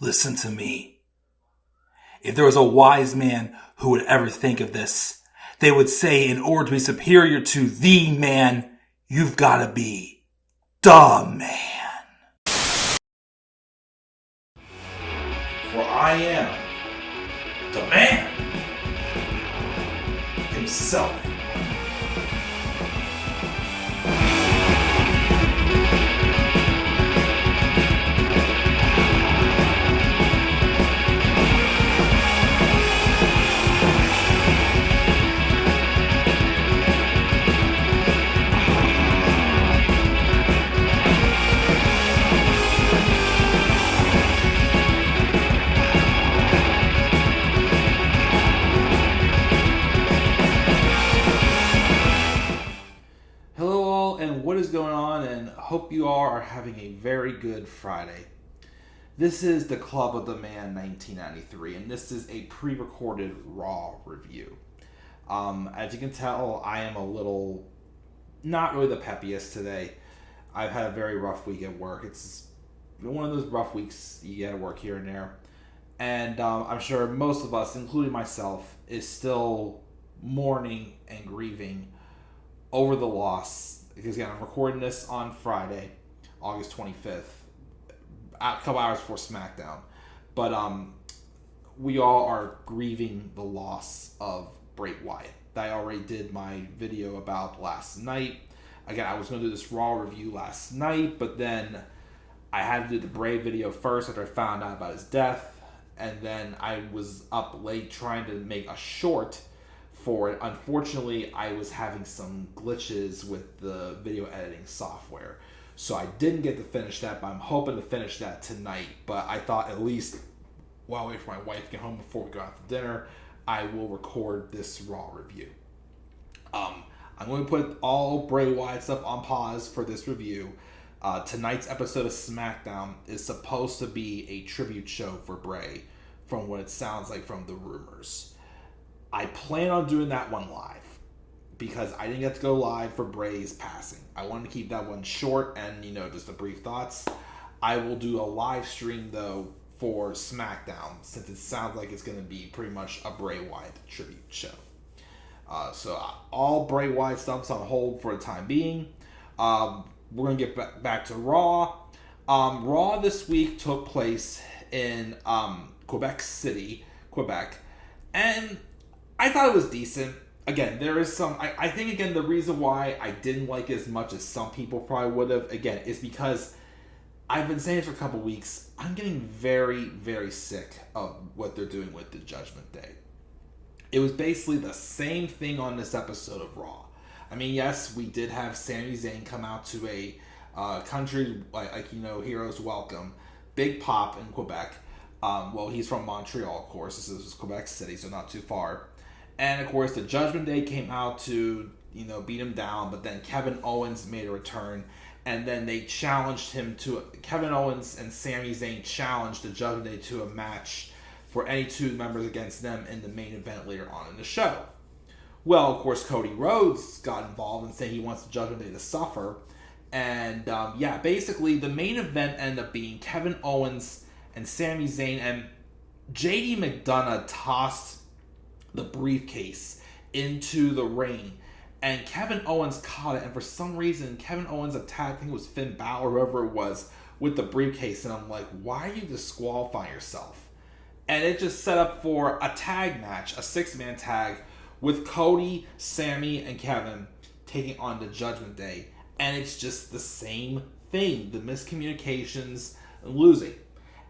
Listen to me. If there was a wise man who would ever think of this, they would say in order to be superior to the man, you've got to be the man. For I am the man himself. What is going on, and hope you all are having a very good Friday. This is the Club of the Man 1993, and this is a pre-recorded Raw review. As you can tell, I am a little not really the peppiest today. I've had a very rough week at work. It's one of those rough weeks you get at work here and there. And I'm sure most of us, including myself, is still mourning and grieving over the loss. Because again, I'm recording this on Friday, August 25th, a couple hours before SmackDown. But we all are grieving the loss of Bray Wyatt. I already did my video about last night. Again, I was going to do this Raw review last night, but then I had to do the Bray video first after I found out about his death. And then I was up late trying to make a short for it. Unfortunately, I was having some glitches with the video editing software, so I didn't get to finish that, but I'm hoping to finish that tonight. But I thought at least while I wait for my wife to get home before we go out to dinner, I will record this Raw review. I'm going to put all Bray Wyatt stuff on pause for this review. Tonight's episode of SmackDown is supposed to be a tribute show for Bray, from what it sounds like from the rumors. I plan on doing that one live because I didn't get to go live for Bray's passing. I wanted to keep that one short and, just the brief thoughts. I will do a live stream, though, for SmackDown since it sounds like it's going to be pretty much a Bray Wyatt tribute show. So all Bray Wyatt stuff's on hold for the time being. We're going to get back to Raw. Raw this week took place in Quebec City, Quebec. And I thought it was decent. Again, there is some... I think, again, the reason why I didn't like it as much as some people probably would have, again, is because I've been saying it for a couple weeks. I'm getting very, very sick of what they're doing with the Judgment Day. It was basically the same thing on this episode of Raw. I mean, yes, we did have Sami Zayn come out to a country, heroes welcome. Big pop in Quebec. He's from Montreal, of course. This is Quebec City, so not too far. And, of course, the Judgment Day came out to, beat him down. But then Kevin Owens made a return. And then they challenged him to... Kevin Owens and Sami Zayn challenged the Judgment Day to a match for any two members against them in the main event later on in the show. Well, of course, Cody Rhodes got involved and said he wants the Judgment Day to suffer. And, basically, the main event ended up being Kevin Owens and Sami Zayn, and JD McDonough tossed the briefcase into the ring, and Kevin Owens caught it, and for some reason, Kevin Owens attacked, I think it was Finn Balor, whoever it was, with the briefcase, and I'm like, why are you disqualifying yourself? And it just set up for a tag match, a 6-man tag, with Cody, Sami, and Kevin taking on the Judgment Day, and it's just the same thing, the miscommunications, and losing.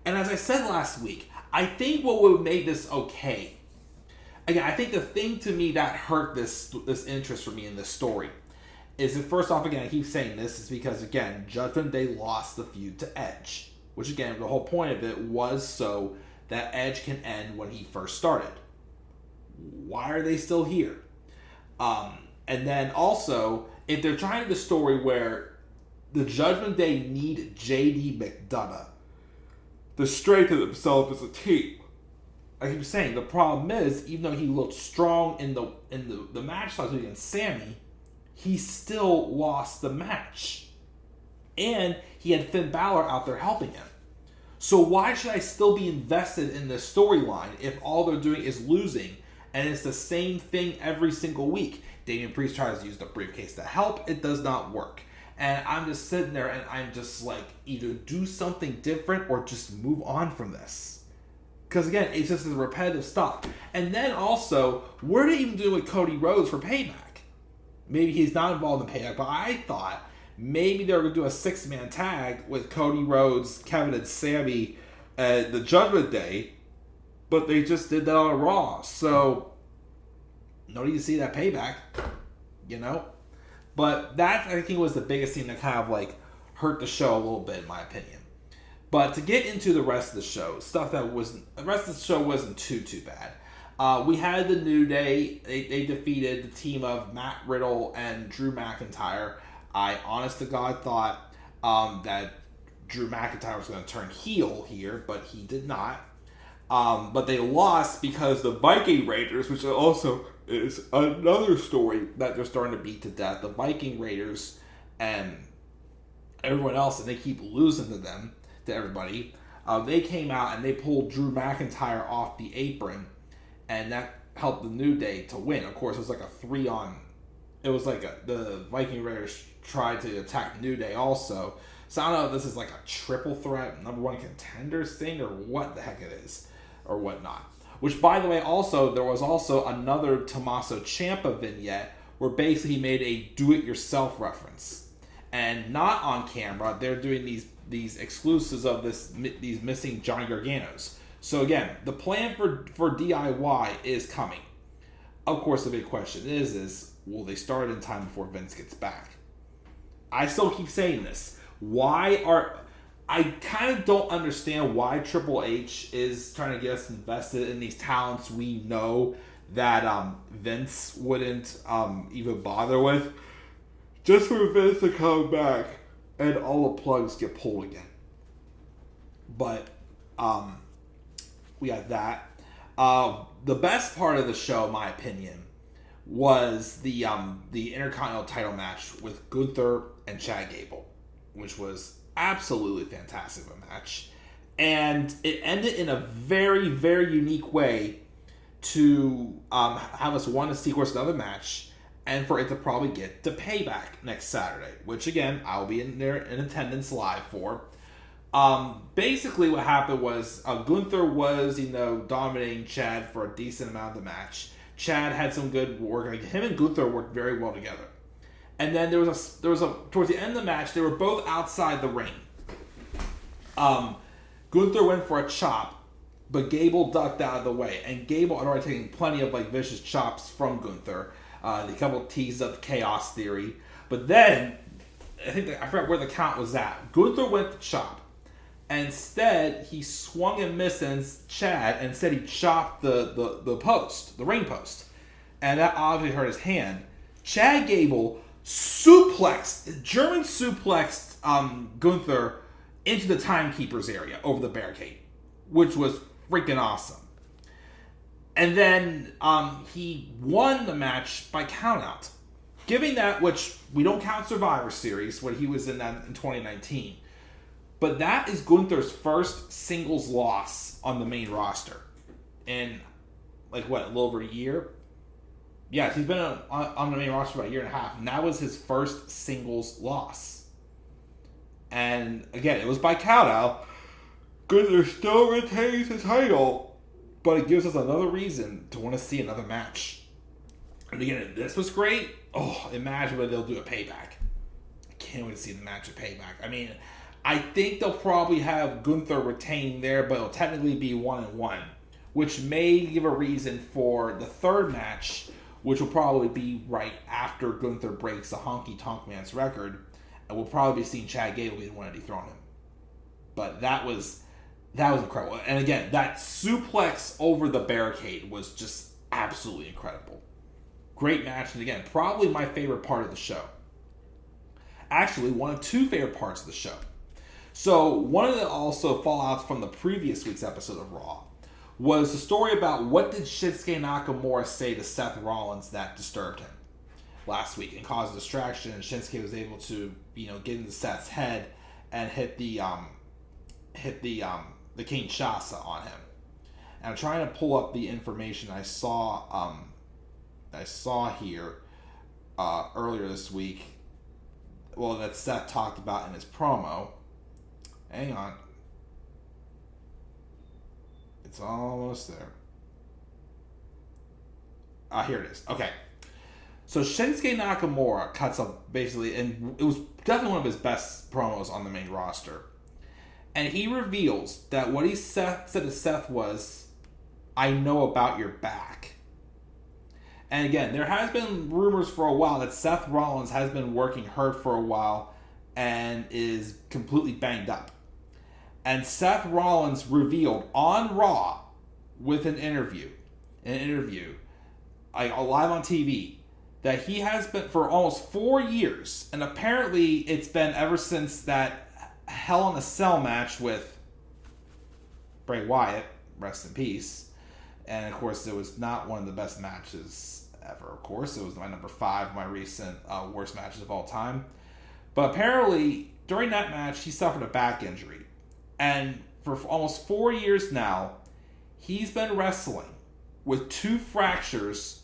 And as I said last week, I think what would make this okay... Again, I think the thing to me that hurt this interest for me in this story is that, first off, again, I keep saying this, is because, again, Judgment Day lost the feud to Edge. Which, again, the whole point of it was so that Edge can end when he first started. Why are they still here? And then also, if they're trying to do the story where the Judgment Day need JD McDonough to strengthen themselves as a team, I keep saying, the problem is, even though he looked strong in the match last week against Sami, he still lost the match. And he had Finn Balor out there helping him. So why should I still be invested in this storyline if all they're doing is losing and it's the same thing every single week? Damian Priest tries to use the briefcase to help. It does not work. And I'm just sitting there and I'm just like, either do something different or just move on from this. Because again, it's just the repetitive stuff. And then also, what are they even doing with Cody Rhodes for Payback? Maybe he's not involved in Payback, but I thought maybe they were going to do a 6-man tag with Cody Rhodes, Kevin, and Sami at the Judgement Day. But they just did that on Raw. So, no need to see that Payback. You know? But that, I think, was the biggest thing that kind of, like, hurt the show a little bit, in my opinion. But to get into the rest of the show, the rest of the show wasn't too bad. We had the New Day. They defeated the team of Matt Riddle and Drew McIntyre. I, honest to God, thought that Drew McIntyre was going to turn heel here, but he did not. But they lost because the Viking Raiders, which also is another story that they're starting to beat to death. The Viking Raiders and everyone else, and they keep losing to them, to everybody. They came out and they pulled Drew McIntyre off the apron, and that helped the New Day to win. Of course, it was like a 3-on. It was like the Viking Raiders tried to attack New Day also. So I don't know if this is like a triple threat, number one contenders thing, or what the heck it is, or whatnot. Which, by the way, also, there was also another Tommaso Ciampa vignette where basically he made a do-it-yourself reference. And not on camera, they're doing these exclusives of these missing Johnny Garganos. So again, the plan for DIY is coming. Of course, the big question is will they start in time before Vince gets back? I still keep saying this. I kind of don't understand why Triple H is trying to get us invested in these talents we know that Vince wouldn't even bother with. Just for Vince to come back and all the plugs get pulled again. But we got that. The best part of the show, in my opinion, was the Intercontinental title match with Gunther and Chad Gable, which was absolutely fantastic of a match. And it ended in a very, very unique way to have us want to see, of course, another match, and for it to probably get to Payback next Saturday, which, again, I'll be in there in attendance live for. Basically what happened was Gunther was, dominating Chad for a decent amount of the match. Chad had some good work. Him and Gunther worked very well together. And then there was towards the end of the match, they were both outside the ring. Gunther went for a chop, but Gable ducked out of the way. And Gable had already taken plenty of vicious chops from Gunther. The couple teased up the chaos theory. But then, I forgot where the count was at. Gunther went to chop. Instead, he swung and missed against Chad, and instead he chopped the post, the ring post. And that obviously hurt his hand. Chad Gable German suplexed Gunther into the timekeeper's area over the barricade, which was freaking awesome. And then he won the match by countout, giving that, which we don't count Survivor Series, when he was in that in 2019. But that is Gunther's first singles loss on the main roster in, a little over a year? Yes, he's been on the main roster for about a year and a half, and that was his first singles loss. And again, it was by countout. Gunther still retains his title, but it gives us another reason to want to see another match. And again, this was great. Oh, imagine when they'll do a Payback. I can't wait to see the match at Payback. I mean, I think they'll probably have Gunther retain there, but it'll technically be 1-1, which may give a reason for the third match, which will probably be right after Gunther breaks the Honky Tonk Man's record, and we'll probably be seeing Chad Gable be the one to dethrone him. But that was incredible. And again, that suplex over the barricade was just absolutely incredible. Great match, and again, probably my favorite part of the show. Actually, one of two favorite parts of the show. So, one of the also fallouts from the previous week's episode of Raw was the story about what did Shinsuke Nakamura say to Seth Rollins that disturbed him last week and caused a distraction, and Shinsuke was able to, get into Seth's head and hit the hit the Kinshasa on him. And I'm trying to pull up the information I saw here earlier this week. Well, that Seth talked about in his promo. Hang on. It's almost there. Here it is. Okay. So Shinsuke Nakamura cuts up basically, and it was definitely one of his best promos on the main roster. And he reveals that what he said to Seth was, "I know about your back." And again, there has been rumors for a while that Seth Rollins has been working hurt for a while and is completely banged up. And Seth Rollins revealed on Raw with an interview, live on TV, that he has been for almost 4 years, and apparently it's been ever since that Hell in a Cell match with Bray Wyatt, rest in peace. And of course, it was not one of the best matches ever. Of course, it was my number 5, my recent worst matches of all time. But apparently, during that match, he suffered a back injury. And for almost 4 years now, he's been wrestling with 2 fractures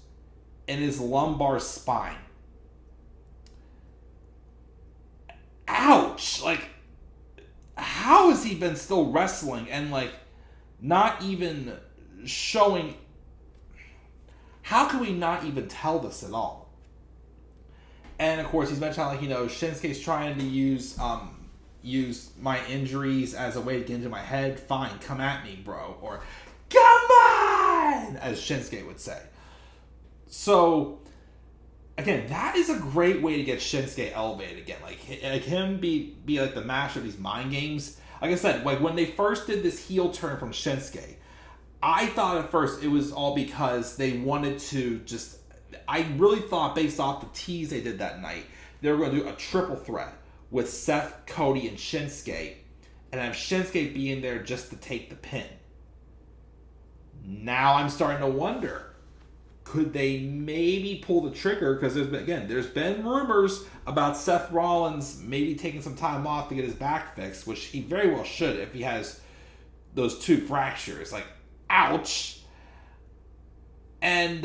in his lumbar spine. Ouch! Like, how has he been still wrestling and, like, not even showing... How can we not even tell this at all? And, of course, he's mentioned, like, Shinsuke's trying to use my injuries as a way to get into my head. Fine, come at me, bro. Or, come on! As Shinsuke would say. So, again, that is a great way to get Shinsuke elevated again. Like him be like the master of these mind games. Like I said, like when they first did this heel turn from Shinsuke, I thought at first it was all because they wanted to just... I really thought, based off the tease they did that night, they were going to do a triple threat with Seth, Cody, and Shinsuke, and have Shinsuke be in there just to take the pin. Now I'm starting to wonder, could they maybe pull the trigger? Because there's been rumors about Seth Rollins maybe taking some time off to get his back fixed, which he very well should if he has those 2 fractures. Like, ouch. And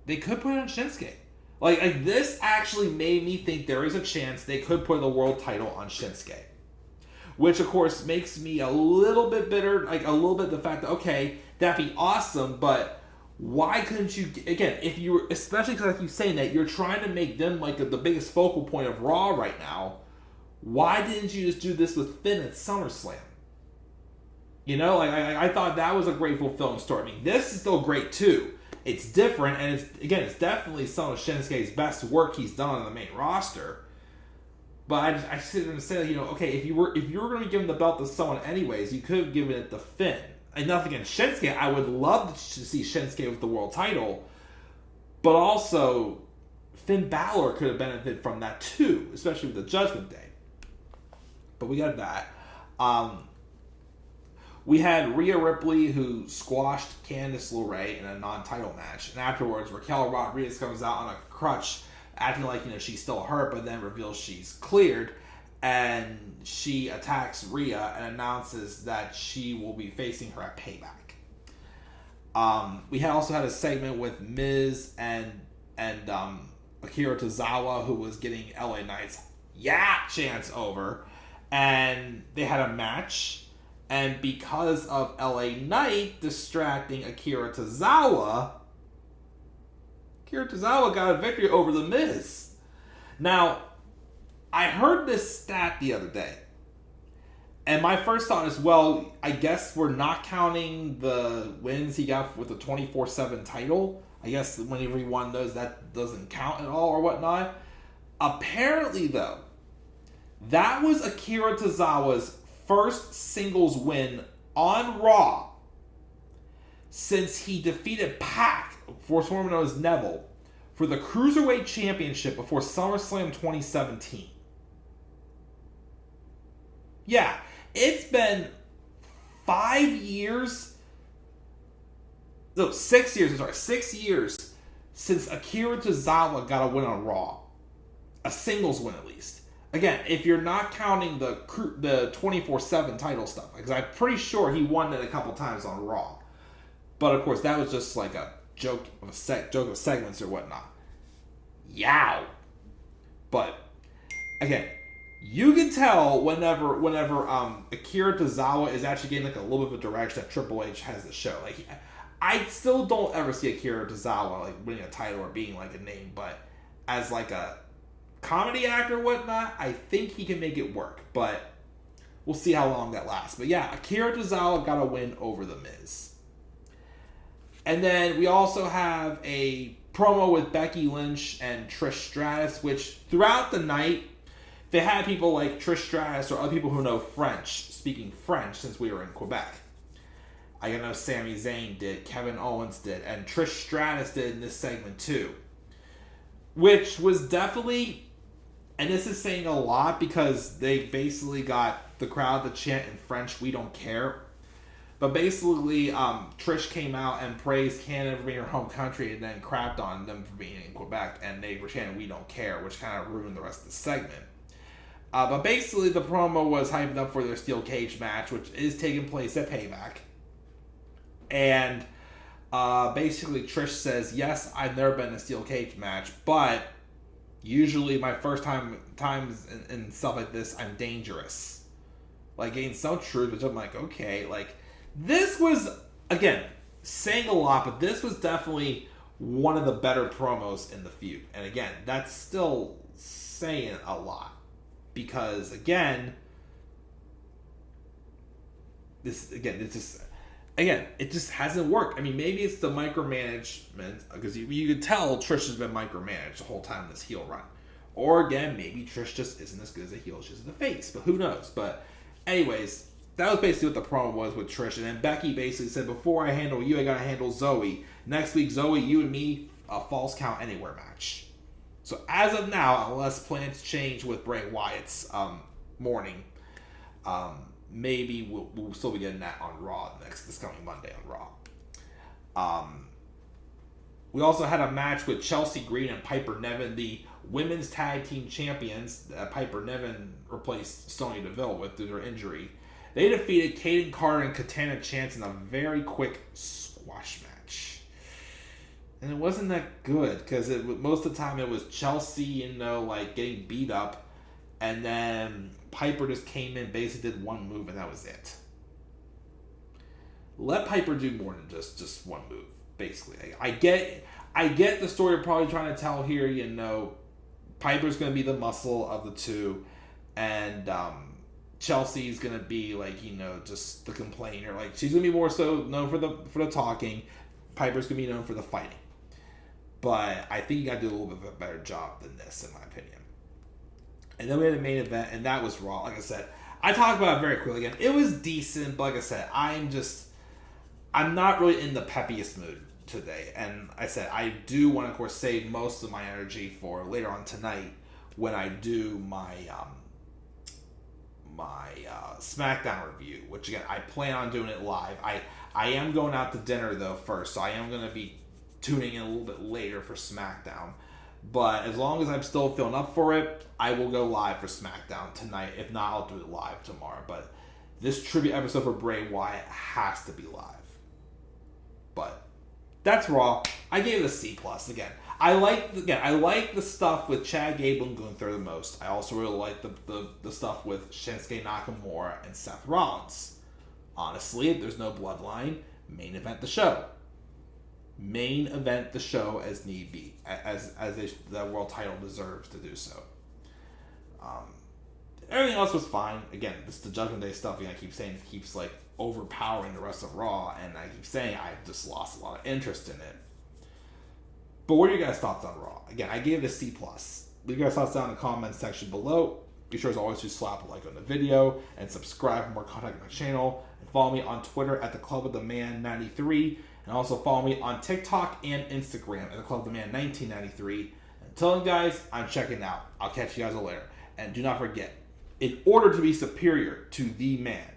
they could put it on Shinsuke. Like this actually made me think there is a chance they could put the world title on Shinsuke. Which, of course, makes me a little bit bitter. Like, a little bit the fact that, okay, that'd be awesome, but why couldn't you... Again, if you were... Especially because I keep saying that, you're trying to make them, like, the biggest focal point of Raw right now. Why didn't you just do this with Finn at SummerSlam? I thought that was a great fulfilling story. I mean, this is still great, too. It's different, and it's definitely some of Shinsuke's best work he's done on the main roster. But I sit there and say, okay, if you were going to give him the belt to someone anyways, you could have given it to Finn. And nothing against Shinsuke. I would love to see Shinsuke with the world title. But also, Finn Balor could have benefited from that too, especially with the Judgment Day. But we got that. We had Rhea Ripley, who squashed Candice LeRae in a non-title match. And afterwards, Raquel Rodriguez comes out on a crutch, acting like, she's still hurt, but then reveals she's cleared. And she attacks Rhea and announces that she will be facing her at Payback. We also had a segment with Miz and Akira Tozawa, who was getting LA Knight's chance over. And they had a match. And because of LA Knight distracting Akira Tozawa got a victory over The Miz. Now, I heard this stat the other day. And my first thought is, well, I guess we're not counting the wins he got with the 24/7 title. I guess when everyone knows that doesn't count at all or whatnot. Apparently, though, that was Akira Tozawa's first singles win on Raw since he defeated Pac, formerly known as Neville, for the Cruiserweight Championship before SummerSlam 2017. Yeah, it's been 6 years. No, 6 years. I'm sorry, 6 years since Akira Tozawa got a win on Raw. A singles win, at least. Again, if you're not counting the 24/7 title stuff, because I'm pretty sure he won it a couple times on Raw. But of course, that was just like a joke of segments or whatnot. Yow. But again, you can tell whenever Akira Tozawa is actually getting like a little bit of a direction that Triple H has the show. Like, I still don't ever see Akira Tozawa like winning a title or being like a name, but as like a comedy actor or whatnot, I think he can make it work. But we'll see how long that lasts. But yeah, Akira Tozawa got a win over The Miz. And then we also have a promo with Becky Lynch and Trish Stratus, which throughout the night, they had people like Trish Stratus or other people who know French, speaking French since we were in Quebec. I know Sami Zayn did, Kevin Owens did, and Trish Stratus did in this segment too. Which was definitely, and this is saying a lot because they basically got the crowd to chant in French, "We don't care." But basically, Trish came out and praised Canada for being her home country and then crapped on them for being in Quebec, and they were chanting "We don't care," which kind of ruined the rest of the segment. But basically, the promo was hyped up for their steel cage match, which is taking place at Payback. And basically, Trish says, "Yes, I've never been in a steel cage match, but usually my first times in stuff like this, I'm dangerous." Like, getting some truth, which I'm like, okay, like, this was, again, saying a lot, but this was definitely one of the better promos in the feud. And again, that's still saying a lot. Because, again, it just hasn't worked. I mean, maybe it's the micromanagement, because you could tell Trish has been micromanaged the whole time in this heel run. Or, again, maybe Trish just isn't as good as a heel, she's in the face. But who knows? But, anyways, that was basically what the promo was with Trish. And then Becky basically said, "Before I handle you, I gotta handle Zoey. Next week, Zoey, you and me, a false count anywhere match." So as of now, unless plans change with Bray Wyatt's morning, maybe we'll still be getting that on Raw this coming Monday on Raw. We also had a match with Chelsea Green and Piper Niven, the women's tag team champions that Piper Niven replaced Sonya Deville with due to her injury. They defeated Kaden Carter and Katana Chance in a very quick squash match. And it wasn't that good, because most of the time it was Chelsea, like getting beat up, and then Piper just came in, basically did one move, and that was it. Let Piper do more than just one move, basically. I get the story you're probably trying to tell here, Piper's going to be the muscle of the two, and Chelsea's going to be just the complainer. Like, she's going to be more so known for the talking. Piper's going to be known for the fighting. But I think you got to do a little bit of a better job than this, in my opinion. And then we had a main event, and that was Raw. Like I said, I talked about it very quickly again. It was decent, but like I said, I'm not really in the peppiest mood today. And I said, I do want to, of course, save most of my energy for later on tonight when I do my SmackDown review, which again, I plan on doing it live. I am going out to dinner though first, so I am going to be tuning in a little bit later for SmackDown. But as long as I'm still feeling up for it, I will go live for SmackDown tonight. If not, I'll do it live tomorrow. But this tribute episode for Bray Wyatt has to be live. But that's Raw. I gave it a C+. Again, I like the stuff with Chad Gable and Gunther the most. I also really like the stuff with Shinsuke Nakamura and Seth Rollins. Honestly, if there's no bloodline, main event the show. Main event the show as need be, as the world title deserves to do so. Everything else was fine. Again, this is the Judgment Day stuff. I keep saying it keeps overpowering the rest of Raw, and I keep saying I just lost a lot of interest in it. But what are your guys' thoughts on Raw? Again, I gave it a C+. Leave your guys' thoughts down in the comments section below. Be sure as always to slap a like on the video and subscribe for more content on my channel. And follow me on Twitter at the Club of the Man 93. And also follow me on TikTok and Instagram at the Club of the Man 1993. Until then, guys, I'm checking out. I'll catch you guys later. And do not forget, in order to be superior to the man,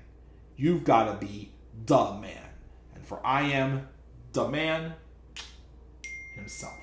you've got to be the man. And for I am the man himself.